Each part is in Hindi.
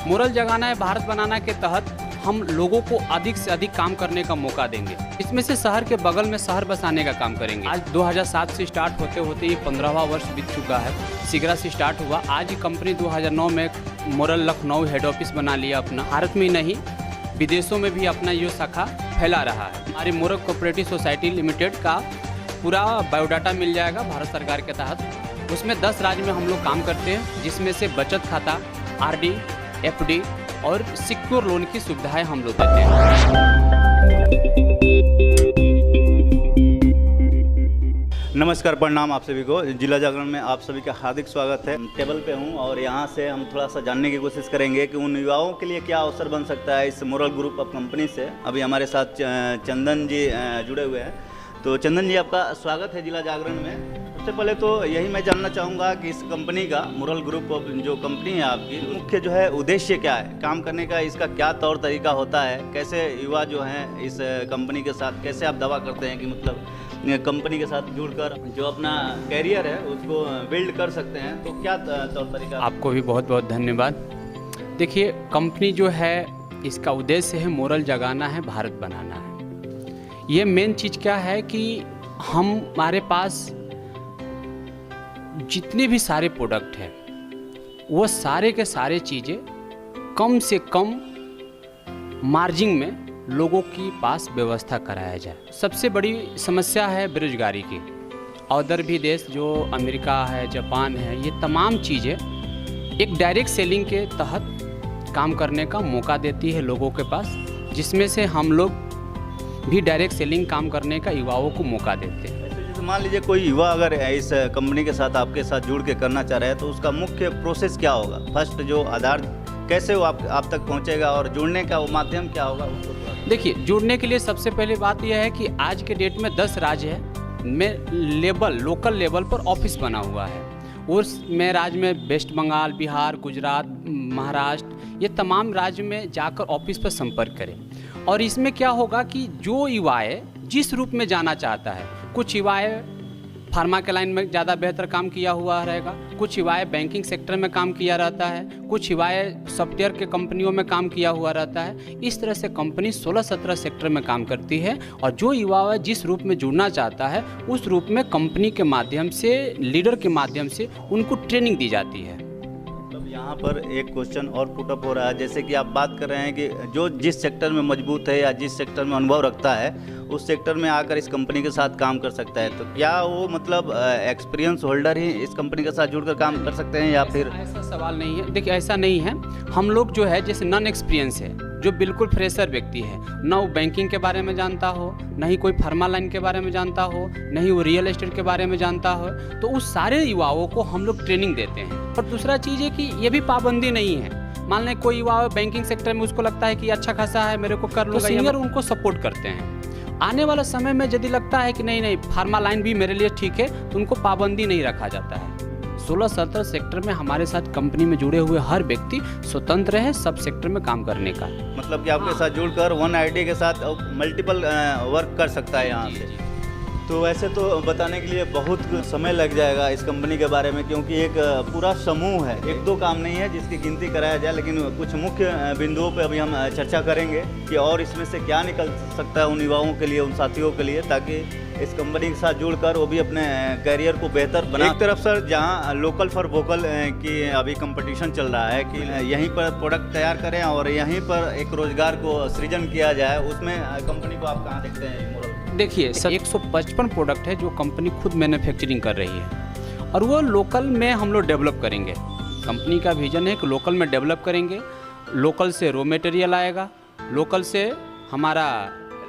मोरल जगाना है भारत बनाना के तहत हम लोगों को अधिक से अधिक काम करने का मौका देंगे। इसमें से शहर के बगल में शहर बसाने का काम करेंगे। आज 2007 से स्टार्ट होते होते ये 15वां वर्ष बीत चुका है। सिगरा से स्टार्ट हुआ, आज ही कंपनी 2009 में मोरल लखनऊ हेड ऑफिस बना लिया अपना। भारत में ही नहीं विदेशों में भी अपना ये शाखा फैला रहा है। हमारी मोरल कोऑपरेटिव सोसाइटी लिमिटेड का पूरा बायोडाटा मिल जाएगा भारत सरकार के तहत। उसमें 10 राज्य में हम लोग काम करते हैं, जिसमें से बचत खाता, RD, FD और सिक्योर लोन की सुविधाएं हम लोग देते हैं। नमस्कार, प्रणाम आप सभी को। जिला जागरण में आप सभी का हार्दिक स्वागत है। टेबल पे हूँ और यहाँ से हम थोड़ा सा जानने की कोशिश करेंगे कि उन युवाओं के लिए क्या अवसर बन सकता है इस मोरल ग्रुप ऑफ कंपनी से। अभी हमारे साथ चंदन जी जुड़े हुए हैं। तो चंदन जी, आपका स्वागत है जिला जागरण में। सबसे पहले तो यही मैं जानना चाहूँगा कि इस कंपनी का, मोरल ग्रुप ऑफ जो कंपनी है आपकी, मुख्य जो है उद्देश्य क्या है, काम करने का इसका क्या तौर तरीका होता है, कैसे युवा जो हैं इस कंपनी के साथ, कैसे आप दावा करते हैं कि मतलब कंपनी के साथ जुड़कर जो अपना कैरियर है उसको बिल्ड कर सकते हैं, तो क्या तौर तरीका? आपको भी बहुत बहुत धन्यवाद। देखिए, कंपनी जो है इसका उद्देश्य है मोरल जगाना है, भारत बनाना है। ये मेन चीज़ क्या है कि हमारे पास जितने भी सारे प्रोडक्ट हैं वो सारे के सारे चीज़ें कम से कम मार्जिन में लोगों के पास व्यवस्था कराया जाए। सबसे बड़ी समस्या है बेरोजगारी की। अदर भी देश जो अमेरिका है, जापान है, ये तमाम चीज़ें एक डायरेक्ट सेलिंग के तहत काम करने का मौका देती है लोगों के पास, जिसमें से हम लोग भी डायरेक्ट सेलिंग काम करने का युवाओं को मौका देते हैं। मान लीजिए कोई युवा अगर इस कंपनी के साथ आपके साथ जुड़ के करना चाह रहे हैं तो उसका मुख्य प्रोसेस क्या होगा? फर्स्ट जो आधार कैसे वो आप तक पहुंचेगा और जुड़ने का वो माध्यम क्या होगा? देखिए, जुड़ने के लिए सबसे पहले बात यह है कि आज के डेट में 10 राज्य है में लोकल लेवल पर ऑफिस बना हुआ है। उसमें राज्य में वेस्ट बंगाल, बिहार, गुजरात, महाराष्ट्र, ये तमाम राज्य में जाकर ऑफिस पर संपर्क करें। और इसमें क्या होगा कि जो युवाएँ जिस रूप में जाना चाहता है, कुछ युवाएँ फार्मा के लाइन में ज़्यादा बेहतर काम किया हुआ रहेगा, कुछ युवाएँ बैंकिंग सेक्टर में काम किया रहता है, कुछ युवाएँ सॉफ्टवेयर के कंपनियों में काम किया हुआ रहता है। इस तरह से कंपनी 16-17 सेक्टर में काम करती है और जो युवा जिस रूप में जुड़ना चाहता है उस रूप में कंपनी के माध्यम से, लीडर के माध्यम से उनको ट्रेनिंग दी जाती है। यहाँ पर एक क्वेश्चन और पुटअप हो रहा है, जैसे कि आप बात कर रहे हैं कि जो जिस सेक्टर में मजबूत है या जिस सेक्टर में अनुभव रखता है उस सेक्टर में आकर इस कंपनी के साथ काम कर सकता है, तो क्या वो मतलब एक्सपीरियंस होल्डर ही इस कंपनी के साथ जुड़कर काम कर सकते हैं या फिर? ऐसा सवाल नहीं है। देखिए, ऐसा नहीं है। हम लोग जो है जैसे नॉन एक्सपीरियंस है, जो बिल्कुल फ्रेशर व्यक्ति है, ना वो बैंकिंग के बारे में जानता हो, ना ही कोई फार्मा लाइन के बारे में जानता हो, ना ही वो रियल एस्टेट के बारे में जानता हो, तो उस सारे युवाओं को हम लोग ट्रेनिंग देते हैं। और दूसरा चीज़ है कि ये भी पाबंदी नहीं है। मान लें कोई युवा बैंकिंग सेक्टर में उसको लगता है कि अच्छा खासा है, मेरे को कर लूँगा, तो सीनियर उनको सपोर्ट करते हैं। आने वाला समय में यदि लगता है कि नहीं फार्मा लाइन भी मेरे लिए ठीक है, तो उनको पाबंदी नहीं रखा जाता है। 16-17 सेक्टर में हमारे साथ कंपनी में जुड़े हुए हर व्यक्ति स्वतंत्र है सब सेक्टर में काम करने का। मतलब कि आपके साथ जुड़कर वन आईडी के साथ मल्टीपल वर्क कर सकता है यहाँ से। तो वैसे तो बताने के लिए बहुत समय लग जाएगा इस कंपनी के बारे में, क्योंकि एक पूरा समूह है, एक दो काम नहीं है जिसकी गिनती कराया जाए। लेकिन कुछ मुख्य बिंदुओं पे अभी हम चर्चा करेंगे कि और इसमें से क्या निकल सकता है उन युवाओं के लिए, उन साथियों के लिए, ताकि इस कंपनी के साथ जुड़कर वो भी अपने करियर को बेहतर बना। एक तरफ सर जहाँ लोकल फॉर वोकल की अभी कंपटीशन चल रहा है कि यहीं पर प्रोडक्ट तैयार करें और यहीं पर एक रोजगार को सृजन किया जाए, उसमें कंपनी को आप कहाँ देखते हैं? देखिए सर, 155 प्रोडक्ट है जो कंपनी खुद मैन्युफैक्चरिंग कर रही है और वो लोकल में हम लोग डेवलप करेंगे। कंपनी का विजन है कि लोकल में डेवलप करेंगे, लोकल से रॉ मटेरियल आएगा, लोकल से हमारा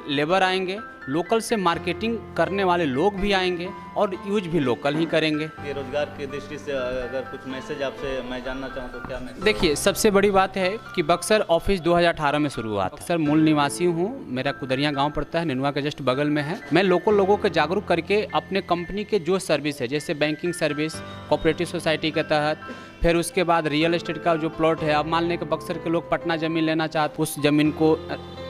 लेबर आएंगे, लोकल से मार्केटिंग करने वाले लोग भी आएंगे और यूज भी लोकल ही करेंगे। ये रोजगार की दृष्टि से अगर कुछ मैसेज आपसे मैं जानना चाहूँ तो क्या मैसेज? देखिए, सबसे बड़ी बात है कि बक्सर ऑफिस 2018 में शुरू हुआ था। बक्सर मूल निवासी हूँ, मेरा कुदरिया गांव पड़ता है, निनुआ के जस्ट बगल में है। मैं लोकल लोगों को जागरूक करके अपने कंपनी के जो सर्विस है, जैसे बैंकिंग सर्विस, कोऑपरेटिव सोसाइटी के तहत, फिर उसके बाद रियल एस्टेट का जो प्लॉट है, अब मान लें कि बक्सर के लोग पटना ज़मीन लेना चाहते, उस ज़मीन को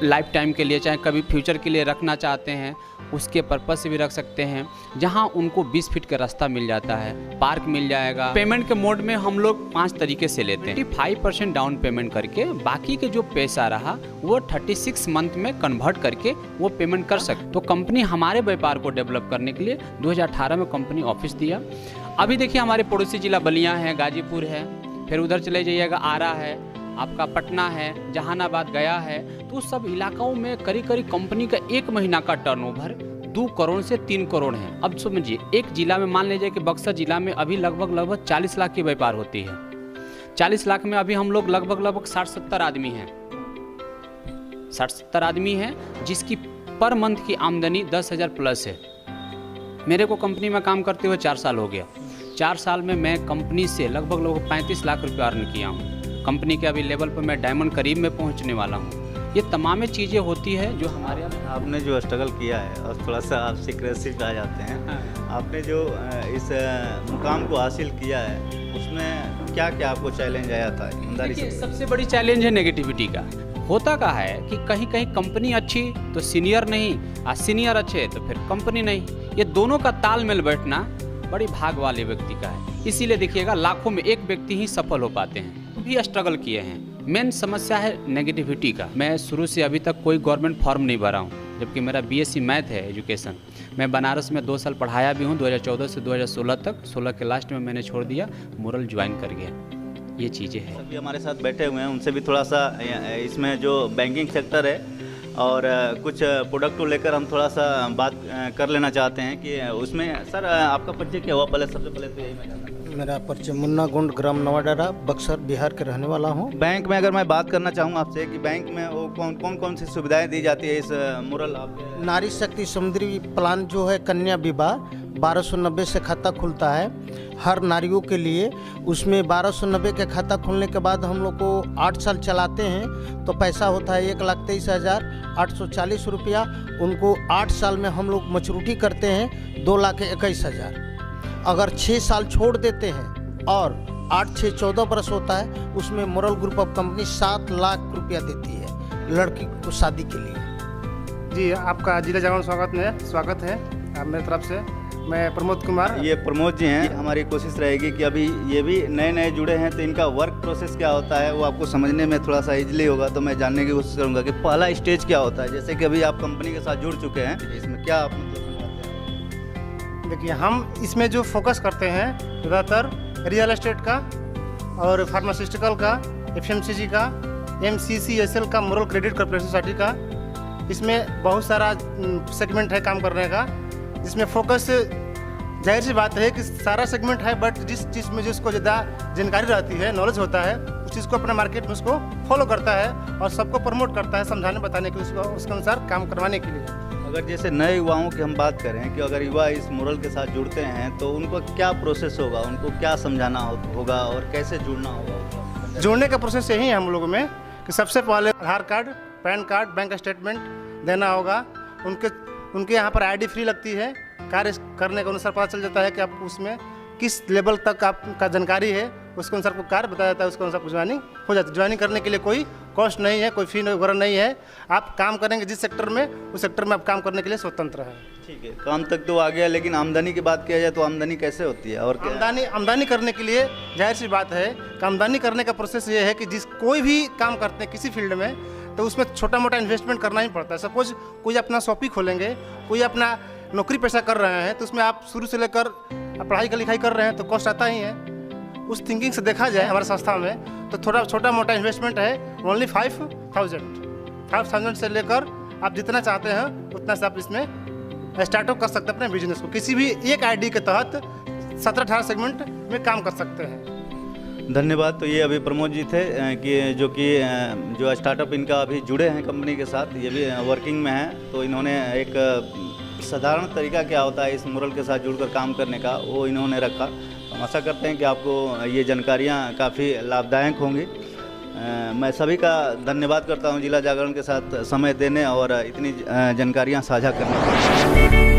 लाइफ टाइम के लिए चाहे कभी फ्यूचर के लिए रखना चाहते हैं, उसके पर्पस से भी रख सकते हैं। जहां उनको 20 फीट का रास्ता मिल जाता है, पार्क मिल जाएगा। पेमेंट के मोड में हम लोग 5 तरीके से लेते हैं। 5% डाउन पेमेंट करके बाकी के जो पैसा रहा वो 36 मंथ में कन्वर्ट करके वो पेमेंट कर सकते। तो कंपनी हमारे व्यापार को डेवलप करने के लिए 2018 में कंपनी ऑफिस दिया। अभी देखिए हमारे पड़ोसी जिला बलिया है, गाजीपुर है, फिर उधर चले जाइएगा आरा है, आपका पटना है, जहानाबाद गया है। तो सब इलाकों में करीब करीब कंपनी का 1 महीना का टर्नओवर 2 करोड़ से 3 करोड़ है। अब समझिए एक जिला में मान लीजिए कि बक्सर जिला में अभी लगभग 40 लाख की व्यापार होती है। 40 लाख में अभी हम लोग लगभग 60-70 आदमी हैं, 60-70 आदमी हैं, जिसकी पर मंथ की आमदनी 10,000 प्लस है। मेरे को कंपनी में काम करते हुए 4 साल हो गया। 4 साल में मैं कंपनी से लगभग 35 लाख रुपये अर्न किया हूँ। कंपनी के अभी लेवल पर मैं डायमंड करीब में पहुँचने वाला हूँ। ये तमाम चीज़ें होती है जो हमारे यहाँ। आपने जो स्ट्रगल किया है और थोड़ा सा आप सीक्रेसी आ जाते हैं, आपने जो इस मुकाम को हासिल किया है उसमें क्या क्या आपको चैलेंज आया था? ईमानदारी से सबसे बड़ी चैलेंज है नेगेटिविटी का। होता क्या है कि कहीं कहीं कंपनी अच्छी तो सीनियर नहीं, और सीनियर अच्छे तो फिर कंपनी नहीं। ये दोनों का तालमेल बैठना बड़ी भाग वाले व्यक्ति का है। इसीलिए देखिएगा लाखों में एक व्यक्ति ही सफल हो पाते हैं। भी स्ट्रगल किए हैं। मेन समस्या है नेगेटिविटी का। मैं शुरू से अभी तक कोई गवर्नमेंट फॉर्म नहीं भरा हूँ, जबकि मेरा BSc मैथ है एजुकेशन। मैं बनारस में 2 साल पढ़ाया भी हूँ, 2014 से 2016 तक। 16 के लास्ट में मैंने छोड़ दिया, मोरल ज्वाइन कर गया। ये चीज़ें हैं। अभी हमारे साथ बैठे हुए हैं, उनसे भी थोड़ा सा इसमें जो बैंकिंग सेक्टर है और कुछ प्रोडक्ट को लेकर हम थोड़ा सा बात कर लेना चाहते हैं कि उसमें सर आपका परिचय क्या हुआ? पहले सबसे पहले तो यही मैं जानना। मेरा परिचय मुन्ना गुंड, ग्राम नवाडारा, बक्सर, बिहार के रहने वाला हूँ। बैंक में अगर मैं बात करना चाहूँ आपसे कि बैंक में वो कौन सी सुविधाएं दी जाती है इस मुरल आप? नारी शक्ति समुद्री प्लान जो है कन्या विवाह 1290 से खाता खुलता है हर नारियों के लिए। उसमें 1290 के खाता खुलने के बाद हम लोग को 8 साल चलाते हैं तो पैसा होता है 1,23,840 रुपया। उनको 8 साल में हम लोग मैच्योरिटी करते हैं 2,21,000। अगर 6 साल छोड़ देते हैं और 8-6-14 बरस होता है, उसमें moral group of company 7 lakh रुपया देती है लड़की को शादी के लिए। जी, आपका जिला जागरण स्वागत है आप मेरी तरफ से। मैं प्रमोद कुमार। ये प्रमोद जी हैं। हमारी कोशिश रहेगी कि अभी ये भी नए जुड़े हैं तो इनका वर्क प्रोसेस क्या होता है वो आपको समझने में थोड़ा सा इजीली होगा। तो मैं जानने की कोशिश करूँगा कि पहला स्टेज क्या होता है। जैसे कि अभी आप कंपनी के साथ जुड़ चुके हैं, इसमें क्या आप देखिए, हम इसमें जो फोकस करते हैं ज़्यादातर रियल एस्टेट का और फार्मास्यूटिकल का, FMCG का, MCCSL का, मोरल क्रेडिट कॉर्पोरेशन सोसाइटी का। इसमें बहुत सारा सेगमेंट है काम करने का, जिसमें फोकस जाहिर सी बात है कि सारा सेगमेंट है, बट जिस चीज़ में जिसको ज़्यादा जानकारी रहती है, नॉलेज होता है, उस चीज़ को अपने मार्केट में उसको फॉलो करता है और सबको प्रमोट करता है, समझाने बताने के लिए, उसको उसके अनुसार काम करवाने के लिए। अगर जैसे नए युवाओं की हम बात करें कि अगर युवा इस मोरल के साथ जुड़ते हैं तो उनको क्या प्रोसेस होगा, उनको क्या समझाना होगा और कैसे जुड़ना होगा? जोड़ने का प्रोसेस यही है हम लोगों में कि सबसे पहले Aadhaar card, PAN card, bank statement देना होगा। उनके यहाँ पर ID फ्री लगती है। कार्य करने के अनुसार पता चल जाता है कि आप उसमें किस लेवल तक आपका जानकारी है, उसके अनुसार आपको कार्य बताया जाता है, उसके अनुसार ज्वाइनिंग हो जाती है। ज्वाइनिंग करने के लिए कोई कॉस्ट नहीं है, कोई फी वगैरह नहीं है। आप काम करेंगे जिस सेक्टर में, उस सेक्टर में आप काम करने के लिए स्वतंत्र है। ठीक है, काम तक तो आ गया, लेकिन आमदनी की बात किया जाए तो आमदनी कैसे होती है और आमदनी करने के लिए जाहिर सी बात है कि आमदनी करने का प्रोसेस ये है कि कोई भी काम करते हैं किसी फील्ड में तो उसमें छोटा मोटा इन्वेस्टमेंट करना ही पड़ता है। सपोज कोई अपना शॉपिंग खोलेंगे, कोई अपना नौकरी पेशा कर रहे हैं, तो उसमें आप शुरू से लेकर पढ़ाई का लिखाई कर रहे हैं तो कॉस्ट आता ही है। उस थिंकिंग से देखा जाए हमारे संस्था में तो थोड़ा छोटा मोटा इन्वेस्टमेंट है, ओनली 5,000 से लेकर आप जितना चाहते हैं उतना से आप इसमें स्टार्टअप कर सकते हैं अपने बिजनेस को। किसी भी एक ID के तहत 17-18 सेगमेंट में काम कर सकते हैं। धन्यवाद। तो ये अभी प्रमोद जी थे कि जो स्टार्टअप इनका अभी जुड़े हैं कंपनी के साथ, ये भी वर्किंग में है। तो इन्होंने एक साधारण तरीका क्या होता है इस मोरल के साथ जुड़कर काम करने का, वो इन्होंने रखा। हम आशा करते हैं कि आपको ये जानकारियाँ काफ़ी लाभदायक होंगी। मैं सभी का धन्यवाद करता हूँ जिला जागरण के साथ समय देने और इतनी जानकारियाँ साझा करने के लिए।